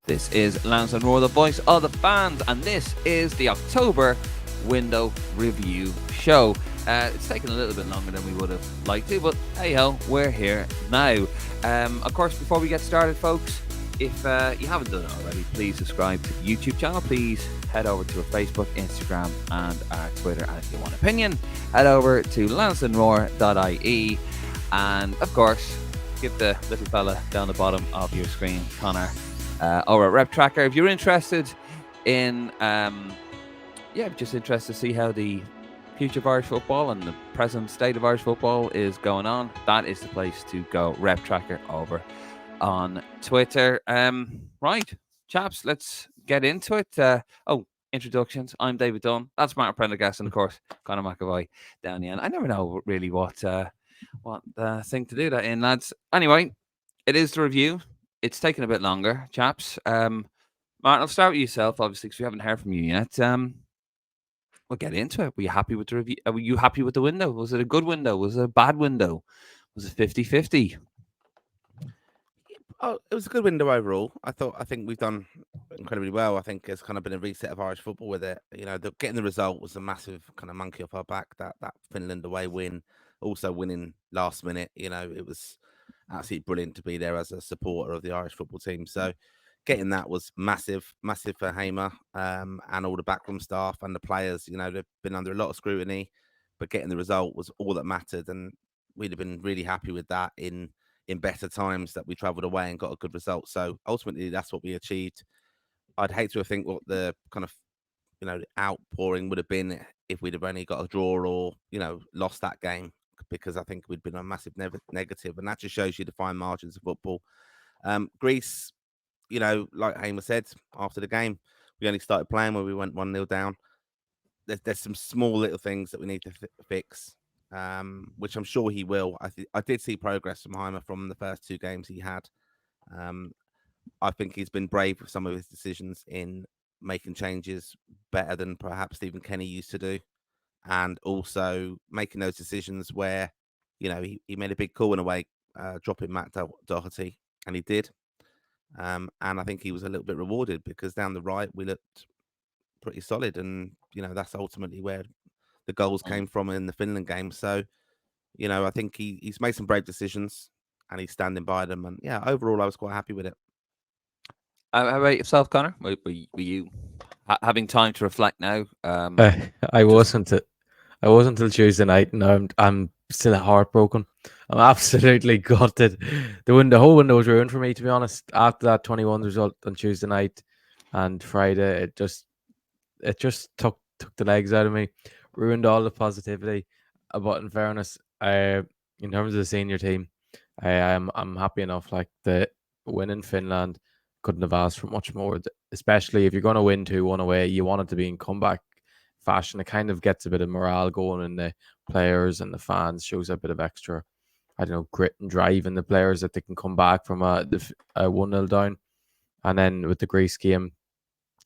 This is Lansdowne Roar, the voice of the fans, and this is the October Window Review Show. It's taken a little bit longer than we would have liked to, but hey ho, we're here now. Of course, before we get started, folks, if you haven't done it already, please subscribe to the YouTube channel. Please head over to our Facebook, Instagram, and our Twitter. And if you want an opinion, head over to lansdowneroar.ie. And of course, give the little fella down the bottom of your screen, Conor, over at Rep Tracker. If you're interested in, just interested to see how the future of Irish football and the present state of Irish football is going on, that is the place to go. Rep Tracker over on Twitter. Right, chaps, let's get into it. Introductions. I'm David Dunn. That's Martin Prendergast, and of course, Conor McAvoy down the end. I never know really what thing to do that in, lads. Anyway, it is the review. It's taken a bit longer, chaps. Martin, I'll start with yourself, obviously, because we haven't heard from you yet. We'll get into it. Were you happy with the review? Were you happy with the window? Was it a good window? Was it a bad window? Was it 50-50? Oh, it was a good window overall. I think we've done incredibly well. I think it's kind of been a reset of Irish football with it. You know, getting the result was a massive kind of monkey off our back. That Finland away win, also winning last minute. You know, it was absolutely brilliant to be there as a supporter of the Irish football team. So getting that was massive for Hamer and all the backroom staff and the players. You know, they've been under a lot of scrutiny, but getting the result was all that mattered, and we'd have been really happy with that in better times that we travelled away and got a good result. So ultimately, that's what we achieved. I'd hate to think what the kind of outpouring would have been if we'd have only got a draw or lost that game, because I think we'd been a massive negative, and that just shows you the fine margins of football. Greece, like Hamer said after the game, we only started playing when we went 1-0 down. There's some small little things that we need to fix. Which I'm sure he will. I did see progress from Heimer from the first two games he had. I think he's been brave with some of his decisions in making changes better than perhaps Stephen Kenny used to do, and also making those decisions where, he made a big call in a way, dropping Matt Doherty, and he did. And I think he was a little bit rewarded because down the right we looked pretty solid, and that's ultimately where the goals came from in the Finland game. So, I think he's made some brave decisions and he's standing by them. And yeah, overall, I was quite happy with it. How about yourself, Conor? Were you having time to reflect now? I wasn't until Tuesday night, and I'm still heartbroken. I'm absolutely gutted. The whole window was ruined for me, to be honest. After that 21 result on Tuesday night and Friday, it just took the legs out of me, ruined all the positivity. But in fairness, in terms of the senior team, I'm happy enough. Like, the win in Finland, couldn't have asked for much more. Especially if you're going to win 2-1 away, you want it to be in comeback fashion. It kind of gets a bit of morale going in the players and the fans, shows a bit of extra, I don't know, grit and drive in the players that they can come back from a 1-0 down. And then with the Greece game,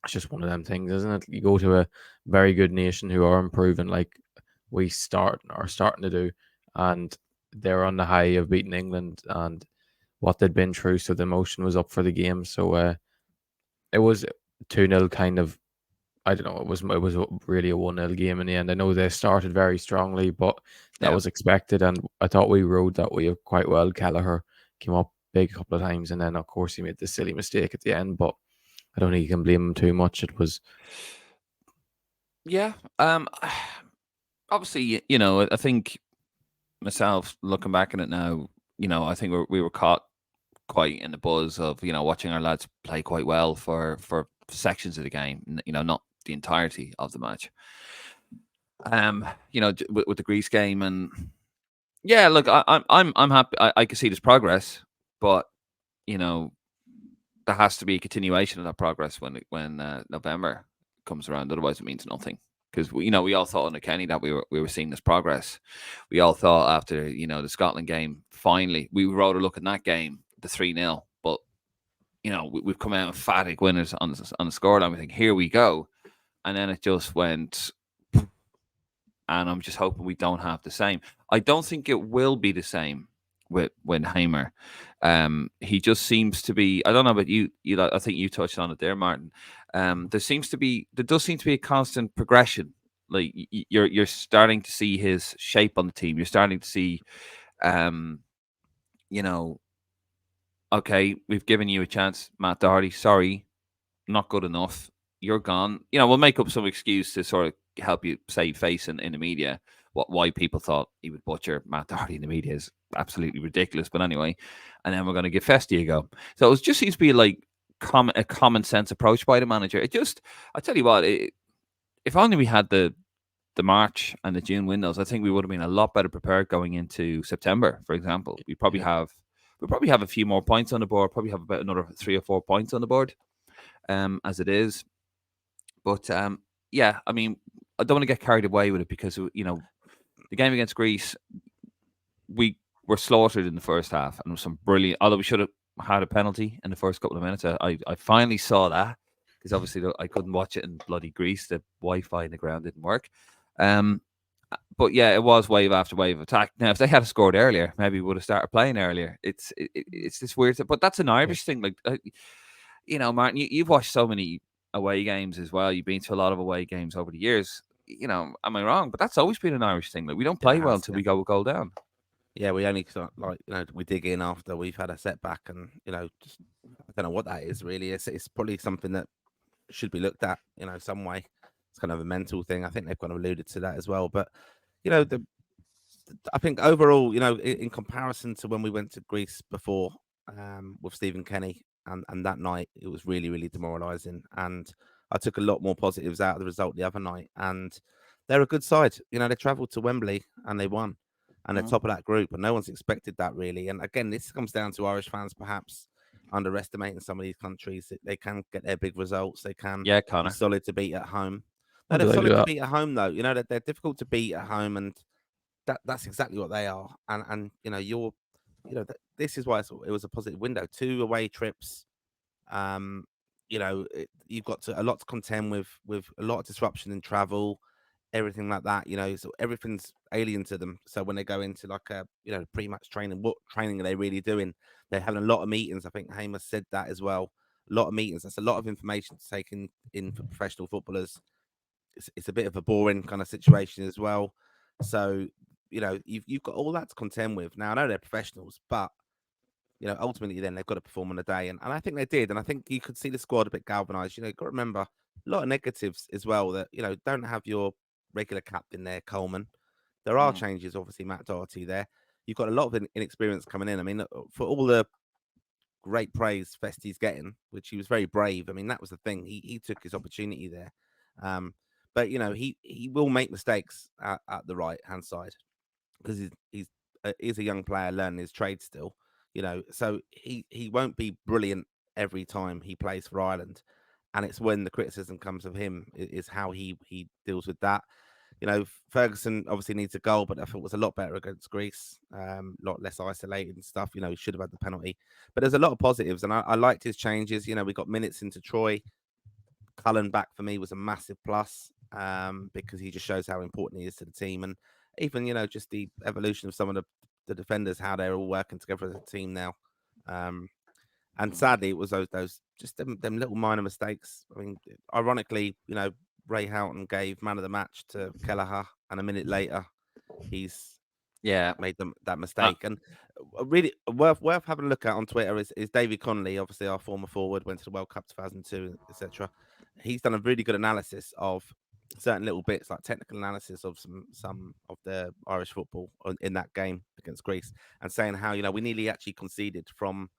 it's just one of them things, isn't it? You go to a very good nation who are improving, like we are starting to do, and they're on the high of beating England and what they'd been through, so the emotion was up for the game. So it was 2-0 kind of. I don't know. It was really a 1-0 game in the end. I know they started very strongly, but that was expected, and I thought we rode that way quite well. Kelleher came up big a couple of times, and then of course he made the silly mistake at the end, but I don't think you can blame him too much. It was, yeah. Obviously, I think myself looking back at it now, I think we were caught quite in the buzz of watching our lads play quite well for sections of the game. Not the entirety of the match. With the Greece game, and yeah, look, I'm happy. I can see this progress, but there has to be a continuation of that progress when November comes around. Otherwise, it means nothing. Because we all thought under Kenny that we were seeing this progress. We all thought after the Scotland game, finally we wrote a look at that game, the 3-0. But we've come out emphatic winners on the scoreline. We think, here we go, and then it just went. And I'm just hoping we don't have the same. I don't think it will be the same with Hamer. He just seems to be. I don't know about you. I think you touched on it there, Martin. There does seem to be a constant progression. Like you're starting to see his shape on the team. You're starting to see, um, you know, okay, we've given you a chance, Matt Doherty. Sorry, not good enough. You're gone. We'll make up some excuse to sort of help you save face in the media. Why people thought he would butcher Matt Doherty in the media is absolutely ridiculous. But anyway, and then we're going to give Festi a go. So it just seems to be like a common sense approach by the manager. I tell you what, if only we had the March and the June windows, I think we would have been a lot better prepared going into September, for example. We probably have a few more points on the board. Probably have about another 3 or 4 points on the board, as it is. But yeah, I mean, I don't want to get carried away with it because the game against Greece, we were slaughtered in the first half, and it was some brilliant. Although we should have had a penalty in the first couple of minutes, I finally saw that because obviously I couldn't watch it in bloody Greece. The Wi-Fi in the ground didn't work. But yeah, it was wave after wave of attack. Now, if they had scored earlier, maybe we would have started playing earlier. It's this weird, but that's an Irish thing. Like, Martin, you've watched so many away games as well. You've been to a lot of away games over the years. Am I wrong? But that's always been an Irish thing. Like, we don't play well until we go a goal down. Yeah, we only we dig in after we've had a setback, and just, I don't know what that is really. It's probably something that should be looked at, some way. It's kind of a mental thing. I think they've kind of alluded to that as well. But I think overall, in comparison to when we went to Greece before, with Stephen Kenny, and that night, it was really, really demoralising. And I took a lot more positives out of the result the other night. And they're a good side. They travelled to Wembley and they won. And they're top of that group, and no one's expected that really. And again, this comes down to Irish fans perhaps underestimating some of these countries. They can get their big results. They can be solid to beat at home. No, they're solid to beat at home though. They're difficult to beat at home, and that's exactly what they are. And this is why it was a positive window. 2 away trips. You've got a lot to contend with a lot of disruption in travel, everything like that. So everything's alien to them. So when they go into like a pre-match training, what training are they really doing? They're having a lot of meetings. I think Hamer said that as well. A lot of meetings. That's a lot of information to take in for professional footballers. It's a bit of a boring kind of situation as well. So you've got all that to contend with. Now I know they're professionals, but ultimately then they've got to perform on the day, and I think they did. And I think you could see the squad a bit galvanised. You've got to remember a lot of negatives as well. That don't have your regular captain there, Coleman. There are changes, obviously. Matt Doherty there. You've got a lot of inexperience coming in. I mean, for all the great praise Festi's getting, which he was very brave. I mean, that was the thing. He took his opportunity there. But he will make mistakes at the right hand side because he's a young player learning his trade still. So he won't be brilliant every time he plays for Ireland, and it's when the criticism comes of him is how he deals with that. Ferguson obviously needs a goal, but I thought it was a lot better against Greece, a lot less isolated and stuff. He should have had the penalty, but there's a lot of positives, and I liked his changes. We got minutes into Troy. Cullen back for me was a massive plus, because he just shows how important he is to the team, and even just the evolution of some of the defenders, how they're all working together as a team now. And sadly, it was those just them little minor mistakes. I mean, ironically, Ray Houghton gave man of the match to Kelleher, and a minute later, he's made that mistake. And really worth having a look at on Twitter is David Connolly, obviously our former forward, went to the World Cup 2002, etc. He's done a really good analysis of certain little bits, like technical analysis of some of the Irish football in that game against Greece, and saying how we nearly actually conceded from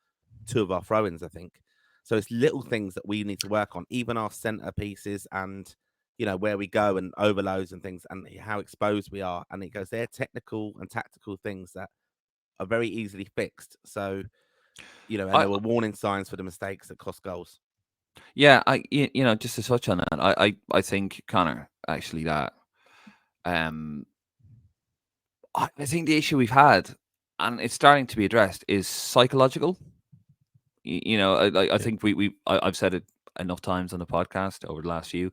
2 of our throw-ins, I think. So it's little things that we need to work on, even our centre pieces and where we go and overloads and things, and how exposed we are. And it goes, they're technical and tactical things that are very easily fixed. So and there were warning signs for the mistakes that cost goals. Yeah, just to touch on that, I think, Conor, actually, that I think the issue we've had, and it's starting to be addressed, is psychological. I think I've said it enough times on the podcast over the last few.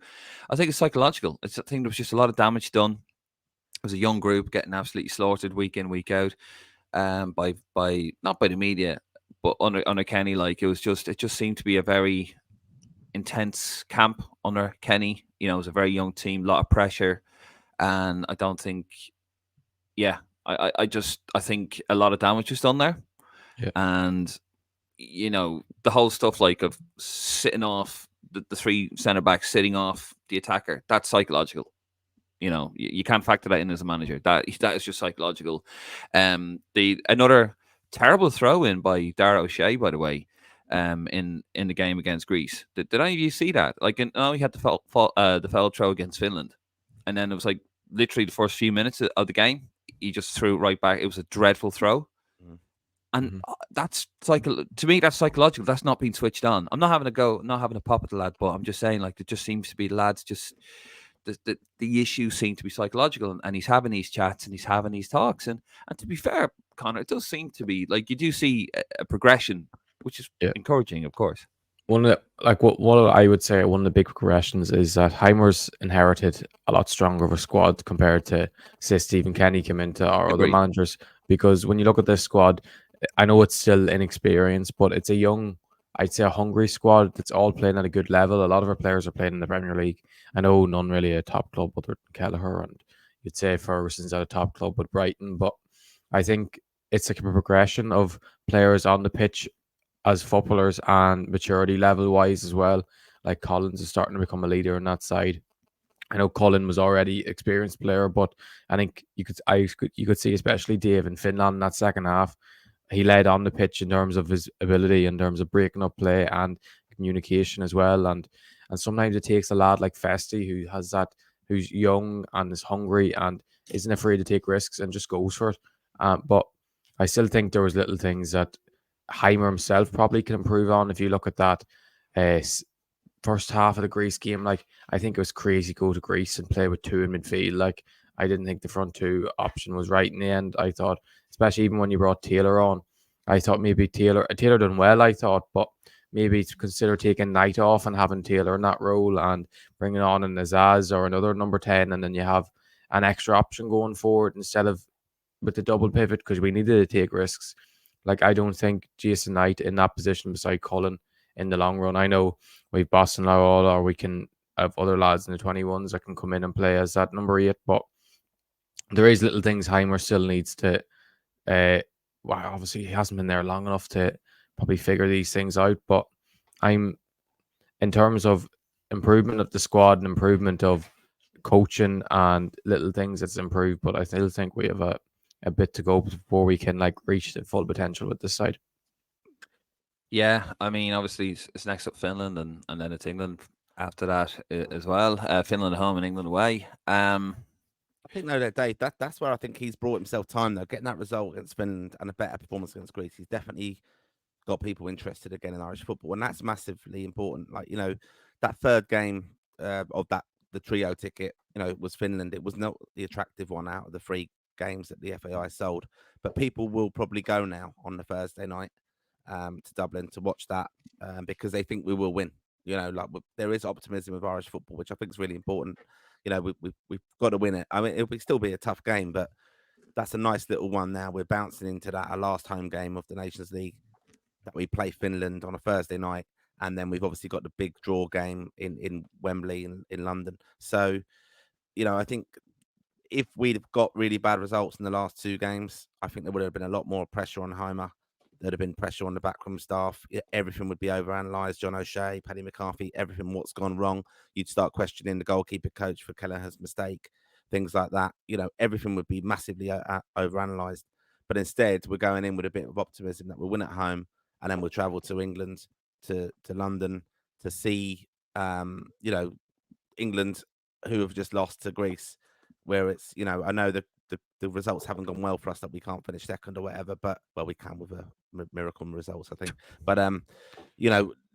I think it's psychological. I think there was just a lot of damage done. It was a young group getting absolutely slaughtered week in, week out. by not by the media, but under Kenny. Like it just seemed to be a very intense camp under Kenny. You know, it was a very young team, a lot of pressure, and I don't think, yeah, I think a lot of damage was done there, Yeah. and you know the whole stuff like of sitting off the three centre backs sitting off the attacker, that's psychological. You know, you can't factor that in as a manager. That is just psychological. The another terrible throw in by Dara O'Shea, by the way, in the game against Greece. Did any of you see that? Like, he had the foul throw against Finland, and then it was like literally the first few minutes of the game, he just threw it right back. It was a dreadful throw. Mm. And Mhm. that's to me, that's psychological. That's not being switched on. I'm not having a go, not having a pop at the lad, but I'm just saying, like, it just seems to be the lads just the issues seem to be psychological, and he's having these chats and he's having these talks, and to be fair, Connor, it does seem to be like you do see a progression, which is Yeah. encouraging, of course. One of the, like what I would say one of the big progressions is that Heimer's inherited a lot stronger of a squad compared to say Stephen Kenny came into our other Agreed. managers, because when you look at this squad, I know it's still inexperienced, but it's a young, I'd say a hungry squad that's all playing at a good level. A lot of our players are playing in the Premier League. I know none really a top club other than Kelleher, and you'd say Ferguson's at a top club with Brighton, but I think it's like a progression of players on the pitch as footballers and maturity level wise as well. Like Collins is starting to become a leader on that side. I know Cullen was already experienced player, but I think you could see especially Dave in Finland in that second half. He led on the pitch in terms of his ability, in terms of breaking up play and communication as well. And sometimes it takes a lad like Festi who's young and is hungry and isn't afraid to take risks and just goes for it. But I still think there was little things that Heimer himself probably can improve on. If you look at that uh, first half of the Greece game, like I think it was crazy go to Greece and play with two in midfield. Like I didn't think the front two option was right in the end. I thought, especially even when you brought Taylor on, I thought maybe Taylor done well. I thought, but maybe to consider taking Knight off and having Taylor in that role and bringing on an Azaz or another number 10, and then you have an extra option going forward instead of with the double pivot, because we needed to take risks. Like I don't think Jason Knight in that position beside Cullen in the long run. I know we've Boston Lowell, or we can have other lads in the 21s that can come in and play as that number 8, but there is little things Heimer still needs to well, obviously he hasn't been there long enough to probably figure these things out, but I'm in terms of improvement of the squad and improvement of coaching and little things that's improved, but I still think we have a bit to go before we can like reach the full potential with this side. Yeah, I mean, obviously it's next up Finland, and then it's England after that as well. Finland at home and England away. I think no, Dave. That's where I think he's brought himself time though. Getting that result against Finland and a better performance against Greece, he's definitely got people interested again in Irish football, and that's massively important. Like that third game of the trio ticket, was Finland. It was not the attractive one out of the 3 games that the FAI sold, but people will probably go now on the Thursday night to Dublin to watch that because they think we will win. There is optimism with Irish football, which I think is really important. We've got to win it. I mean, it'll still be a tough game, but that's a nice little one now. We're bouncing into that, our last home game of the Nations League, that we play Finland on a Thursday night. And then we've obviously got the big draw game in Wembley in London. So, I think if we'd have got really bad results in the last 2 games, I think there would have been a lot more pressure on Heimer. There'd have been pressure on the backroom staff. Everything would be overanalyzed. John O'Shea, Paddy McCarthy, everything, what's gone wrong. You'd start questioning the goalkeeper coach for Kelleher's mistake, things like that. Everything would be massively overanalyzed. But instead, we're going in with a bit of optimism that we'll win at home, and then we'll travel to England, to London, to see, England, who have just lost to Greece, where it's, I know the results haven't gone well for us, that we can't finish second or whatever, but we can with a miracle results, I think. But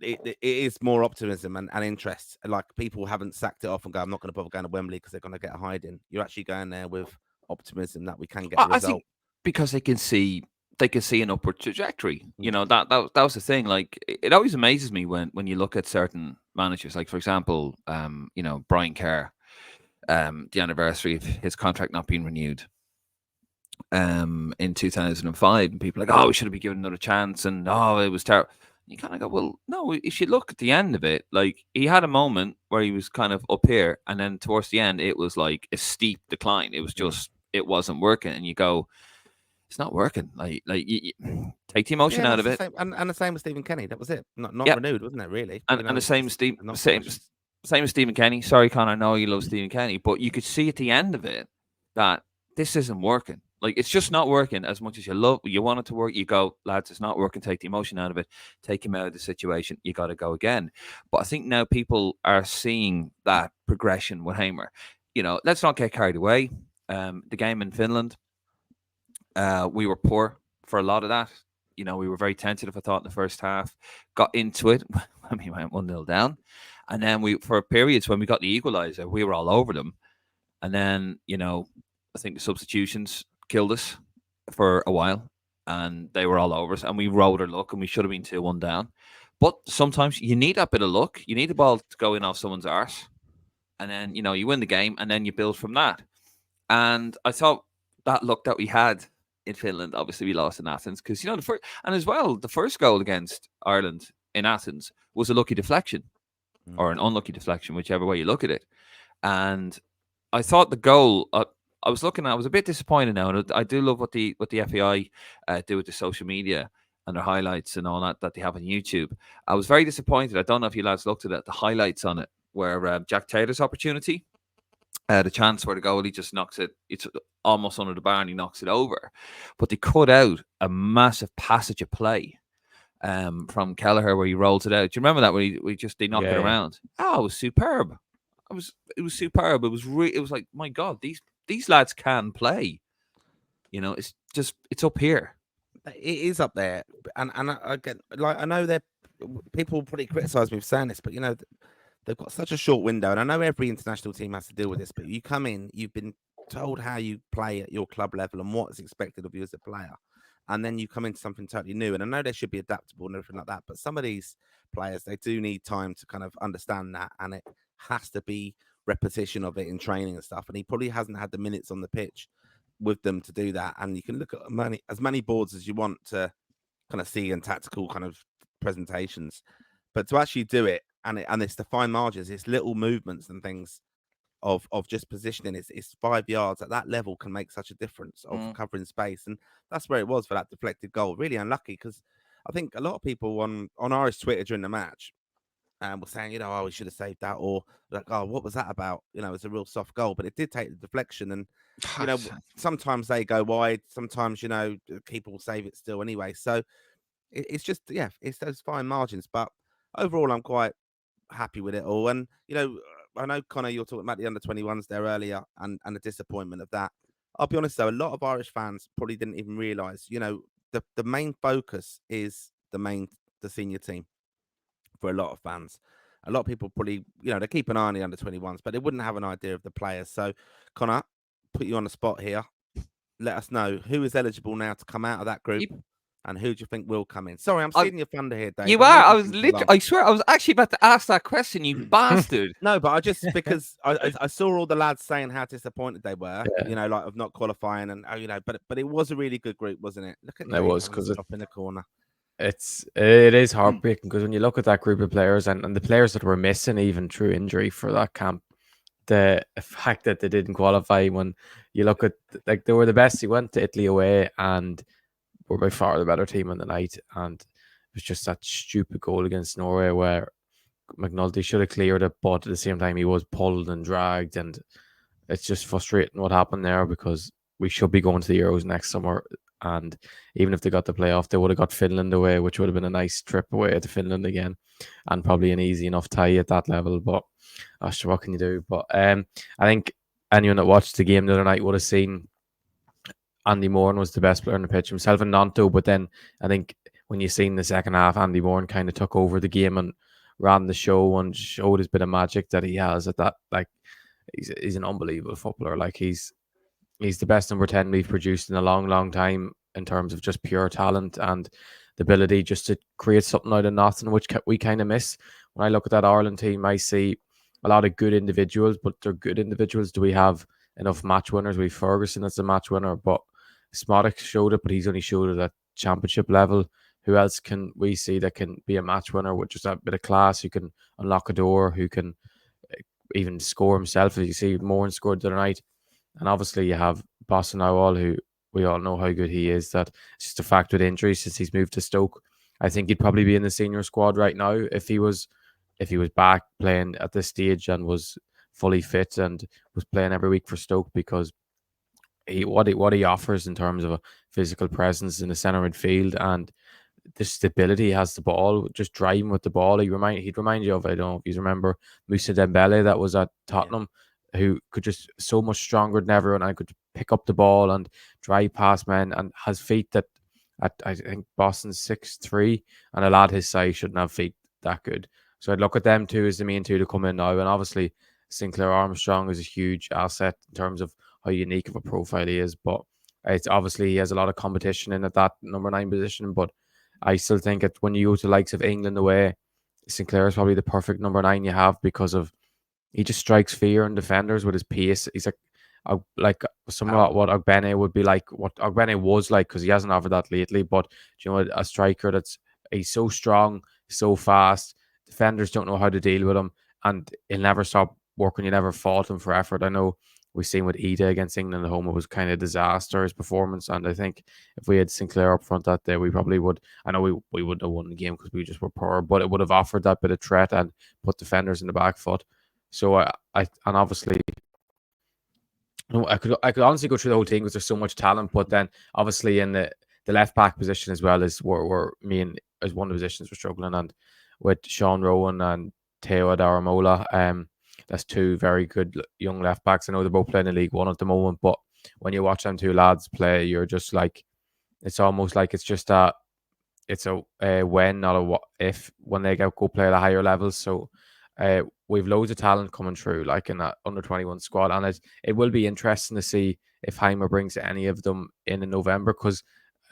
it is more optimism and interest. Like, people haven't sacked it off and go, I'm not going to bother going to Wembley because they're going to get a hiding. You're actually going there with optimism that we can get a result. I think because they can see an upward trajectory. That was the thing. Like, it always amazes me when you look at certain managers, like for example, Brian Kerr, the anniversary of his contract not being renewed. in 2005, and people are like, oh, we should have been given another chance, and oh, it was terrible. You kind of go, well, no. If you look at the end of it, like he had a moment where he was kind of up here, and then towards the end, it was like a steep decline. It was just, it wasn't working, and you go, it's not working. Like you take the emotion out of the it. same, and the same with Stephen Kenny. That was it. Not Yeah, renewed, wasn't it? Really, and the same as not same as Stephen Kenny. Sorry, Conor, I know you love Stephen Kenny, but you could see at the end of it that this isn't working. Like it's just not working as much as you want it to work. You go, lads, it's not working. Take the emotion out of it. Take him out of the situation. You got to go again. But I think now people are seeing that progression with Hamer. Let's not get carried away. The game in Finland, we were poor for a lot of that. We were very tentative, I thought, in the first half. Got into it when we went 1-0 down. And then for periods when we got the equaliser, we were all over them. And then, I think the substitutions killed us for a while. And they were all over us. And we rode our luck, and we should have been 2-1 down. But sometimes you need that bit of luck. You need the ball to go in off someone's arse. And then, you win the game, and then you build from that. And I thought that luck that we had in Finland, obviously we lost in Athens, because the first goal against Ireland in Athens was a lucky deflection or an unlucky deflection, whichever way you look at it. And I thought the goal, I was a bit disappointed now, and I do love what the FAI do with the social media and their highlights and all that they have on YouTube. I was very disappointed. I don't know if you lads looked at it, the highlights on it, where Jack Taylor's opportunity, the chance where the goalie just knocks it, it's almost under the bar and he knocks it over. But they cut out a massive passage of play from Kelleher where he rolls it out. Do you remember that, where they knocked it around? Oh, it was superb. It was superb. It was like, my God, these lads can play. It's up here. It is up there, and I get, like, I know people probably criticise me for saying this, but they've got such a short window, and I know every international team has to deal with this, but you come in, you've been told how you play at your club level and what is expected of you as a player, and then you come into something totally new. And I know they should be adaptable and everything like that, but some of these players, they do need time to kind of understand that, and it has to be repetition of it in training and stuff. And he probably hasn't had the minutes on the pitch with them to do that. And you can look at as many boards as you want to kind of see in tactical kind of presentations, but to actually do it, and it's the fine margins, it's little movements and things of just positioning. It's 5 yards at that level can make such a difference of covering space, and that's where it was for that deflected goal. Really unlucky, because I think a lot of people on Irish Twitter during the match were saying, oh, we should have saved that, or like, oh, what was that about? It's a real soft goal, but it did take the deflection, and sometimes they go wide, sometimes keeper will save it still anyway. So it's just, it's those fine margins, but overall I'm quite happy with it all. And I know, Conor, you're talking about the under-21s there earlier, and the disappointment of that. I'll be honest though, a lot of Irish fans probably didn't even realise, the main focus is the senior team for a lot of fans. A lot of people probably, they keep an eye on the under-21s, but they wouldn't have an idea of the players. So, Conor, put you on the spot here. Let us know who is eligible now to come out of that group. And who do you think will come in? Sorry, I'm stealing your thunder here, Dave. You are. I swear, I was actually about to ask that question, you bastard. No, but because I saw all the lads saying how disappointed they were, like of not qualifying, and but it was a really good group, wasn't it? Look at it was, because up in the corner. It is heartbreaking, because when you look at that group of players and the players that were missing even through injury for that camp, the fact that they didn't qualify, when you look at, like, they were the best. He went to Italy away and were by far the better team on the night, and it was just that stupid goal against Norway where McNulty should have cleared it, but at the same time he was pulled and dragged, and it's just frustrating what happened there, because we should be going to the Euros next summer, and even if they got the playoff, they would have got Finland away, which would have been a nice trip away to Finland again, and probably an easy enough tie at that level. But sure, what can you do? But I think anyone that watched the game the other night would have seen Andy Moran was the best player on the pitch, himself and Nanto. But then I think when you seen the second half, Andy Moran kind of took over the game and ran the show and showed his bit of magic that he has at that. Like, he's an unbelievable footballer. Like, he's the best number 10 we've produced in a long, long time in terms of just pure talent and the ability just to create something out of nothing, which we kind of miss. When I look at that Ireland team, I see a lot of good individuals, but they're good individuals. Do we have enough match winners? We have Ferguson as a match winner, but Smodic showed it, but he's only showed it at championship level. Who else can we see that can be a match winner with just a bit of class, who can unlock a door, who can even score himself? As you see, Moran scored the other night. And obviously you have Boston Owal, who we all know how good he is. That it's just a fact with injuries since he's moved to Stoke. I think he'd probably be in the senior squad right now if he was back playing at this stage and was fully fit and was playing every week for Stoke, because what he offers in terms of a physical presence in the centre midfield and the stability he has the ball, just driving with the ball. He'd remind you of, I don't know if you remember, Moussa Dembele that was at Tottenham, who could just so much stronger than everyone and could pick up the ball and drive past men and has feet that at I think Boston's 6'3", and a lad his size shouldn't have feet that good. So I'd look at them two as the main two to come in now. And obviously Sinclair Armstrong is a huge asset in terms of how unique of a profile he is. But it's obviously he has a lot of competition in at that number 9 position. But I still think that when you go to the likes of England away, Sinclair is probably the perfect number 9 you have, because of he just strikes fear in defenders with his pace. He's like somewhat what Ogbene would be like, what Ogbene was like, because he hasn't offered that lately. But you know, a striker he's so strong, so fast. Defenders don't know how to deal with him, and he'll never stop working. You never fault him for effort. I know we've seen with Ida against England at home, it was kind of a disaster, his performance. And I think if we had Sinclair up front that day, we probably would. I know we wouldn't have won the game because we just were poor, but it would have offered that bit of threat and put defenders in the back foot. So and obviously, I could honestly go through the whole thing because there's so much talent. But then obviously in the left back position as well is where me and as one of the positions we're struggling, and with Sean Rowan and Teo Adaramola, that's two very good young left backs. I know they're both playing in League One at the moment, but when you watch them two lads play, you're just like, it's almost like it's just it's a when, not a what if, when they go play at a higher level. So we've loads of talent coming through, like in that under 21 squad, and it will be interesting to see if Heimer brings any of them in November, because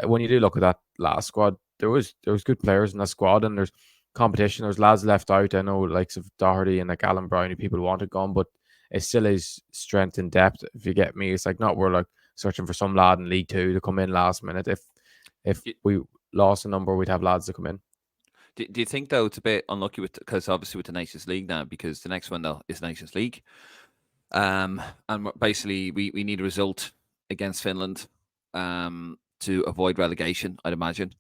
when you do look at that last squad, there was good players in that squad, and there's competition. There's lads left out. I know, likes of Doherty and like Alan Brown, who people wanted gone, but it still is strength and depth. If you get me, it's like not we're like searching for some lad in League Two to come in last minute. If we lost a number, we'd have lads to come in. Do you think though it's a bit unlucky because obviously with the Nations League now, because the next one though is Nations League, and basically we need a result against Finland, to avoid relegation, I'd imagine,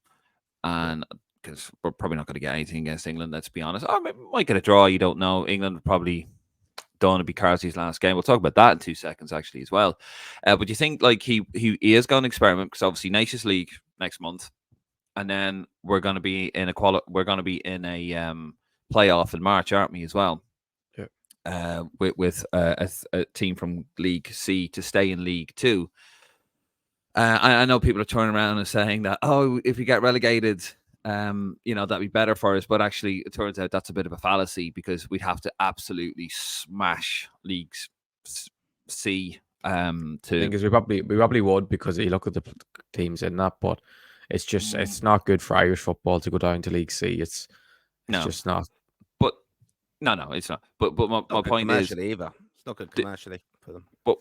and because we're probably not going to get anything against England, let's be honest. Or maybe we might get a draw, you don't know. England probably done to be Carsey's last game. We'll talk about that in 2 seconds actually as well. But do you think like he is going to experiment, because obviously Nations League next month, and then we're going to be in a playoff in March, aren't we, as well? Yeah. With a team from League C to stay in League Two. I know people are turning around and saying that, oh, if we get relegated, that'd be better for us. But actually, it turns out that's a bit of a fallacy, because we'd have to absolutely smash League C. Because we probably would, because you look at the teams in that, but it's just it's not good for Irish football to go down to League C. It's just not. But no, it's not. But my point is, either. It's not good commercially for them. But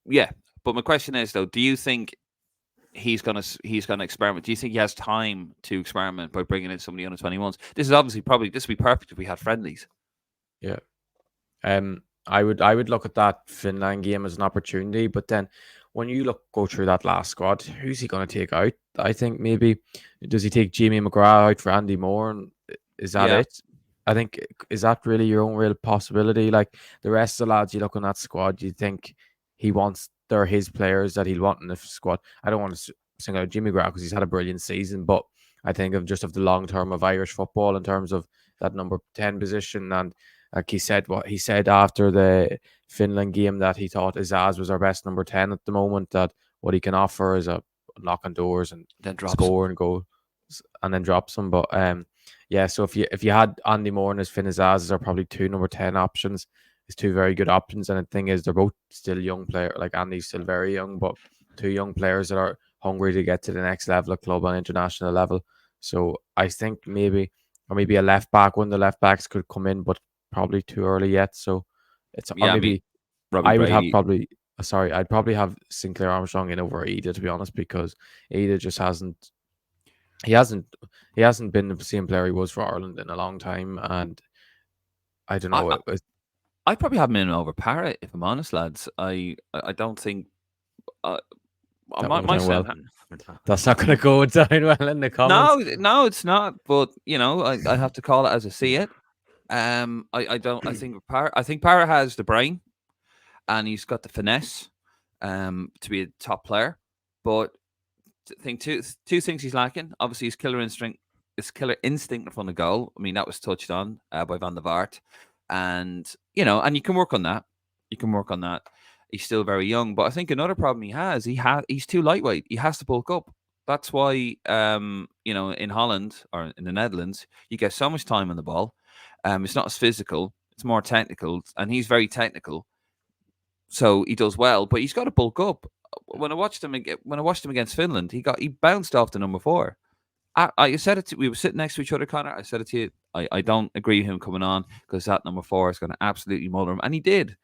yeah, but my question is though, do you think he's gonna experiment? Do you think he has time to experiment by bringing in somebody under 21s? This is obviously this would be perfect if we had friendlies. Yeah. I would look at that Finland game as an opportunity, but then when you go through that last squad, who's he going to take out? I think maybe does he take Jamie McGrath out for Andy Moore? And is that it? I think, is that really your own real possibility? Like the rest of the lads you look on that squad, you think they're his players that he'll want in the squad. I don't want to single out Jimmy McGrath because he's had a brilliant season, but I think of the long term of Irish football in terms of that number 10 position. And like he said after the Finland game, that he thought Izaz was our best number 10 at the moment, that what he can offer is a knock on doors and then score and goals and then drops them. But yeah, so if you had Andy Moore and his Finn Izaz are probably two number 10 options. It's two very good options. And the thing is, they're both still young players. Like Andy's still very young, but two young players that are hungry to get to the next level of club and international level. So I think maybe a left back, one of the left backs could come in, but probably too early yet. So it's I would have sorry, I'd probably have Sinclair Armstrong in over Ida, to be honest, because Ida just he hasn't he hasn't been the same player he was for Ireland in a long time, and I don't I, know. I I'd probably have him in over Parrott, if I'm honest, lads. I don't think uh, That my won't go my down well. sound. That's not going to go down well in the comments. No, it's not. But I have to call it as I see it. I don't. I think Parrott has the brain, and he's got the finesse, to be a top player. But I think two things he's lacking. Obviously, his killer instinct in front of goal. I mean, that was touched on by Van der Vaart, and and you can work on that. You can work on that. He's still very young, but I think another problem he's too lightweight. He has to bulk up. That's why in Holland or in the Netherlands, you get so much time on the ball. It's not as physical. It's more technical, and he's very technical, so he does well. But he's got to bulk up. When I watched him against Finland, he bounced off the number 4. I said it. We were sitting next to each other, Connor. I said it to you. I don't agree with him coming on because that number 4 is going to absolutely muller him, and he did.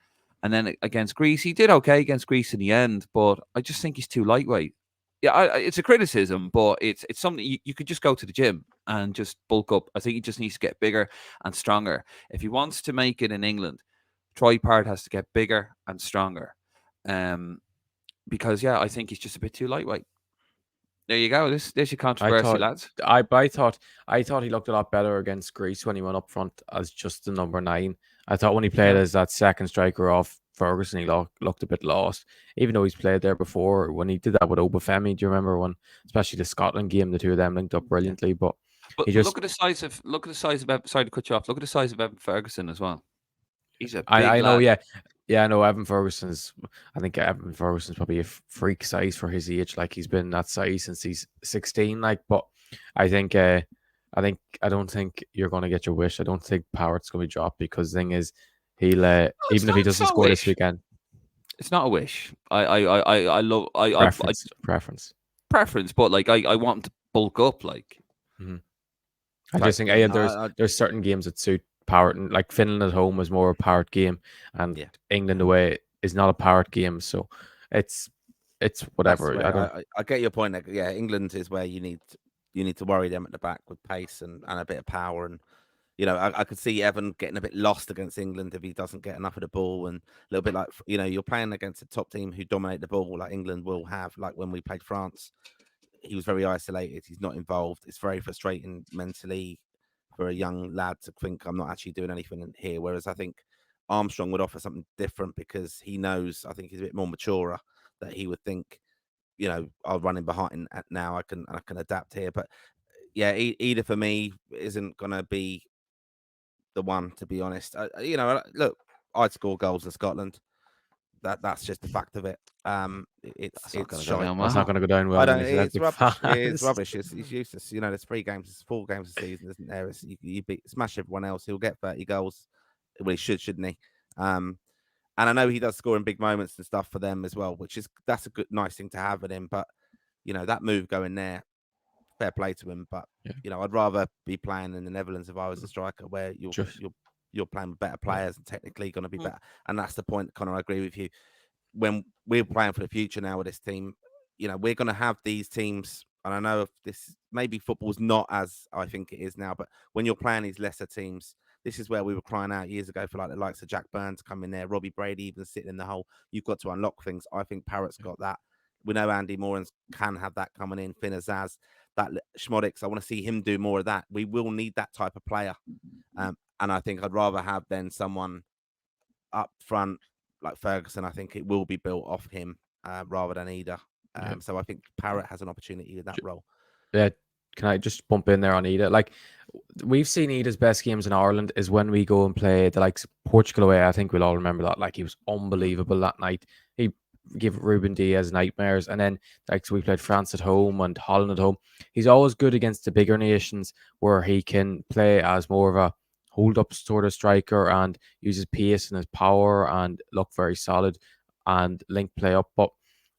And then against Greece, he did okay against Greece in the end, but I just think he's too lightweight. Yeah, it's a criticism, but it's something you could just go to the gym and just bulk up. I think he just needs to get bigger and stronger if he wants to make it in England. Troy Parrott has to get bigger and stronger, because I think he's just a bit too lightweight. There you go. There's your I controversy, thought lads. I thought he looked a lot better against Greece when he went up front as just the number 9. I thought when he played as that second striker off Ferguson, he looked a bit lost. Even though he's played there before, when he did that with Obafemi, do you remember when, especially the Scotland game, the two of them linked up brilliantly. But But he just, look at the size of sorry to cut you off. Look at the size of Evan Ferguson as well. He's a big I know, lad. I know Evan Ferguson's. I think Evan Ferguson's probably a freak size for his age. Like he's been that size since he's 16. Like, but I think, I don't think you're going to get your wish. I don't think Parrott's going to be dropped because the thing is, he'll even if he doesn't score this weekend, it's not a wish. I love preference, but like I want him to bulk up. Like I just think there's certain games that suit Parrott, and like Finland at home is more a Parrott game, and England away is not a Parrott game. So it's whatever. I get your point. England is where you need to worry them at the back with pace and a bit of power. And I could see Evan getting a bit lost against England if he doesn't get enough of the ball, and a little bit like you're playing against a top team who dominate the ball like England will have. Like when we played France, he was very isolated. He's not involved. It's very frustrating mentally for a young lad to think I'm not actually doing anything in here. Whereas I think Armstrong would offer something different because he knows, I think he's a bit more mature, that he would think, I'll run in behind now. I can adapt here. But yeah, Ida for me isn't going to be the one, to be honest. Look, I'd score goals in Scotland. That's just the fact of it. It's not going to shy. go down That's well. not going to go down well. I don't. It's rubbish. It's rubbish. It's useless. There's 3 games. It's 4 games a season, isn't there? You smash everyone else. He'll get 30 goals. Well, he shouldn't he? And I know he does score in big moments and stuff for them as well, that's a good, nice thing to have in him. But that move going there, fair play to him. But I'd rather be playing in the Netherlands if I was a striker, where you're playing with better players and technically going to be better. And that's the point, Conor. I agree with you. When we're playing for the future now with this team, we're going to have these teams. And I know if this maybe football's not as I think it is now, but when you're playing these lesser teams, this is where we were crying out years ago for like the likes of Jack Byrne to come in there, Robbie Brady even sitting in the hole. You've got to unlock things. I think Parrott's got that. We know Andy Morans can have that coming in. Finn Azaz, that Schmodix. I want to see him do more of that. We will need that type of player. And I think I'd rather have then someone up front like Ferguson. I think it will be built off him rather than Ida. So I think Parrott has an opportunity in that role. Yeah, can I just bump in there on Ida? Like, we've seen Ida's best games in Ireland is when we go and play the likes of Portugal away. I think we'll all remember that. Like, he was unbelievable that night. He gave Ruben Diaz nightmares. And then, like, so we played France at home and Holland at home. He's always good against the bigger nations where he can play as more of a hold-up sort of striker and uses pace and his power and look very solid and link play up. But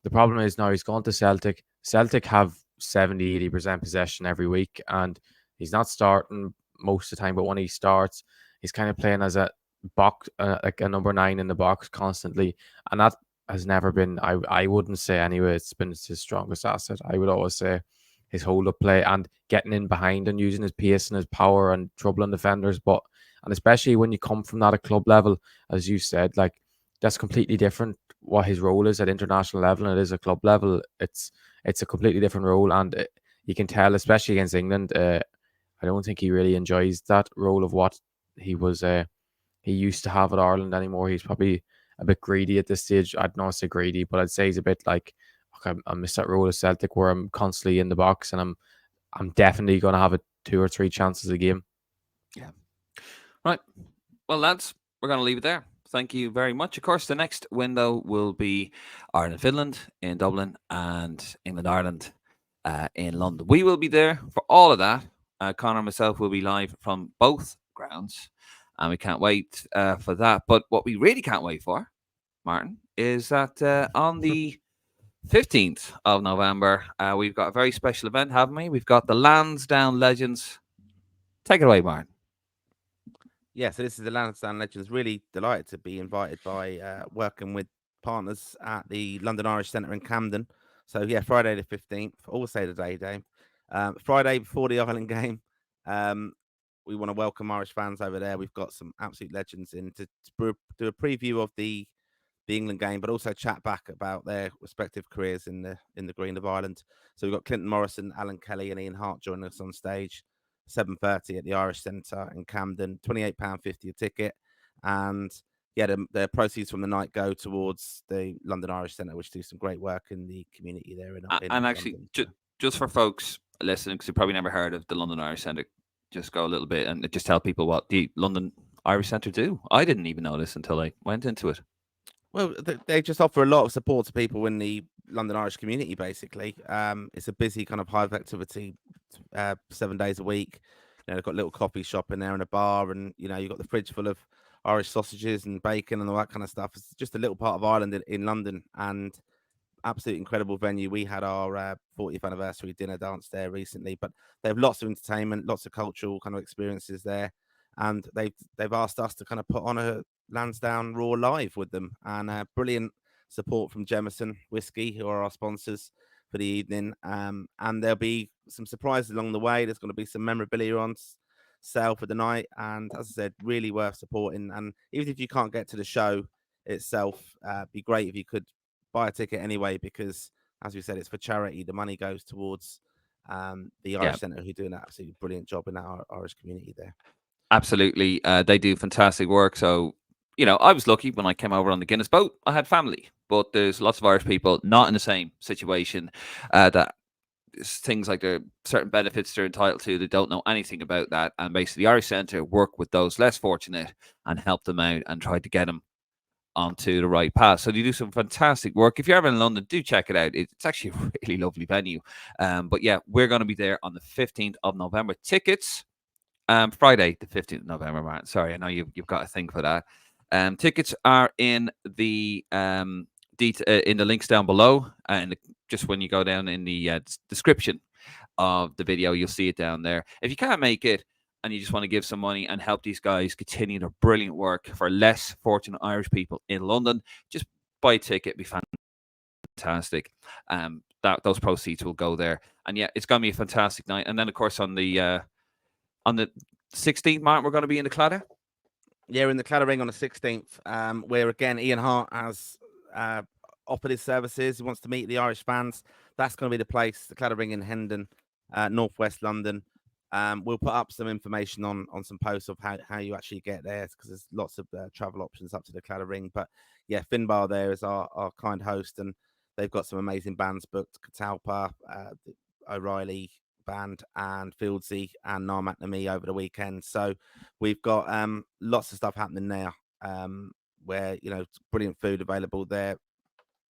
the problem is now he's gone to Celtic. Celtic have 70-80% possession every week, and he's not starting most of the time, but when he starts, he's kind of playing as a box, like a number 9 in the box constantly, and that has never been. I wouldn't say anyway. It's been his strongest asset. I would always say his hold up play and getting in behind and using his pace and his power and troubling defenders. But and especially when you come from that at club level, as you said, like that's completely different. What his role is at international level and it is at club level. It's a completely different role, and you can tell, especially against England. I don't think he really enjoys that role of what he was. He used to have at Ireland anymore. He's probably a bit greedy at this stage. I'd not say greedy, but I'd say he's a bit like, okay, I miss that role of Celtic where I'm constantly in the box and I'm definitely going to have 2 or 3 chances a game. Yeah. Right. Well, lads, we're going to leave it there. Thank you very much. Of course, the next window will be Ireland-Finland in Dublin and England-Ireland in London. We will be there for all of that. Conor and myself will be live from both grounds, and we can't wait for that. But what we really can't wait for, Martin, is that on the 15th of November, we've got a very special event, haven't we? We've got the Lansdowne Legends. Take it away, Martin. Yeah, so this is the Lansdowne Legends. Really delighted to be invited by working with partners at the London Irish Centre in Camden. So yeah, Friday the 15th, all say the day, Dave. Friday before the Ireland game. We want to welcome Irish fans over there. We've got some absolute legends in to do a preview of the England game, but also chat back about their respective careers in the green of Ireland. So we've got Clinton Morrison, Alan Kelly, and Ian Hart joining us on stage. 7:30 at the Irish Centre in Camden, £28.50 a ticket, and yeah, the proceeds from the night go towards the London Irish Centre, which do some great work in the community there. And actually, just for folks listening, because you probably never heard of the London Irish Centre, just go a little bit and just tell people what the London Irish Centre do. I didn't even know this until I went into it. Well, they just offer a lot of support to people in the London Irish community, basically. It's a busy kind of hive activity, 7 days a week. You know, they've got a little coffee shop in there and a bar, and you know, you've got the fridge full of Irish sausages and bacon and all that kind of stuff. It's just a little part of Ireland in London, and absolute incredible venue. We had our 40th anniversary dinner dance there recently, but they have lots of entertainment, lots of cultural kind of experiences there, and they've asked us to kind of put on a Lansdowne Raw live with them, and brilliant support from Jameson Whiskey, who are our sponsors for the evening. And there'll be some surprises along the way. There's going to be some memorabilia on sale for the night, and as I said, really worth supporting. And even if you can't get to the show itself, be great if you could buy a ticket anyway, because as we said, it's for charity. The money goes towards the Irish Centre, who do an absolutely brilliant job in our Irish community there. Absolutely. They do fantastic work. So, you know, I was lucky when I came over on the Guinness boat. I had family, but there's lots of Irish people not in the same situation. That things like there are certain benefits they're entitled to. They don't know anything about that. And basically, the Irish Centre work with those less fortunate and help them out and try to get them onto the right path. So they do some fantastic work. If you're ever in London, do check it out. It's actually a really lovely venue. But yeah, we're going to be there on the 15th of November. Tickets. Friday, the 15th of November, Martin. Sorry, I know you've got a thing for that. Tickets are in the links down below, and just when you go down in the description of the video, you'll see it down there. If you can't make it and you just want to give some money and help these guys continue their brilliant work for less fortunate Irish people in London, just buy a ticket. It'd be fantastic. Those proceeds will go there, and yeah, it's going to be a fantastic night. And then, of course, on the 16th, Martin, we're going to be in the Claddagh. Yeah, in the Claddagh Ring on the 16th, where again Ian Hart has offered his services. He wants to meet the Irish fans. That's going to be the place, the Claddagh Ring in Hendon, northwest London. We'll put up some information on some posts of how you actually get there, because there's lots of travel options up to the Claddagh Ring. But yeah, Finbar there is our kind host, and they've got some amazing bands booked: Catalpa, O'Reilly band, and Fieldsy and Nar McNamee over the weekend. So we've got lots of stuff happening there, where, you know, brilliant food available there,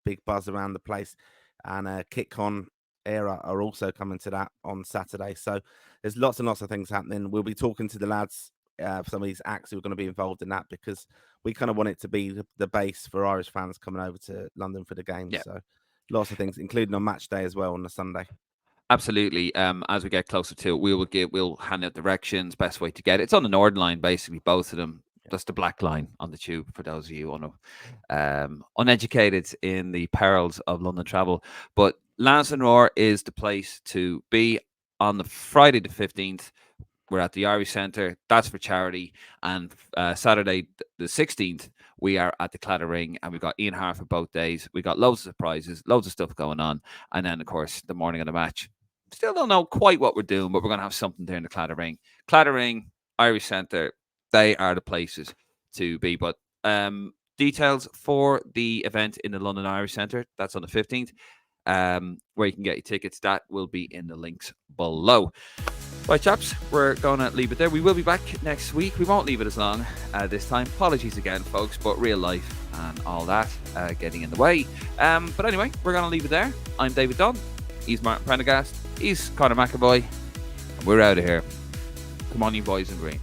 big buzz around the place, and KitCon era are also coming to that on Saturday. So there's lots and lots of things happening. We'll be talking to the lads, some of these acts who are going to be involved in that, because we kind of want it to be the base for Irish fans coming over to London for the game. Yeah. So lots of things, including on match day as well on the Sunday. Absolutely. As we get closer to it, we'll hand out directions, best way to get it. It's on the Northern Line, basically, both of them. That's the black line on the tube for those of you uneducated in the perils of London travel. But Lansdowne is the place to be on the Friday the 15th. We're at the Irish Centre. That's for charity. And Saturday the 16th, we are at the Claddagh Ring, and we've got Ian Hart for both days. We've got loads of surprises, loads of stuff going on. And then, of course, the morning of the match. Still don't know quite what we're doing, but we're going to have something there in the Claddagh Ring. Claddagh Ring, Irish Centre, they are the places to be. But details for the event in the London Irish Centre, that's on the 15th, where you can get your tickets. That will be in the links below. Right, chaps, we're going to leave it there. We will be back next week. We won't leave it as long this time. Apologies again, folks, but real life and all that getting in the way. But anyway, we're going to leave it there. I'm David Dunn. He's Martin Prendergast. He's Conor McAvoy. And we're out of here. Come on, you boys in green.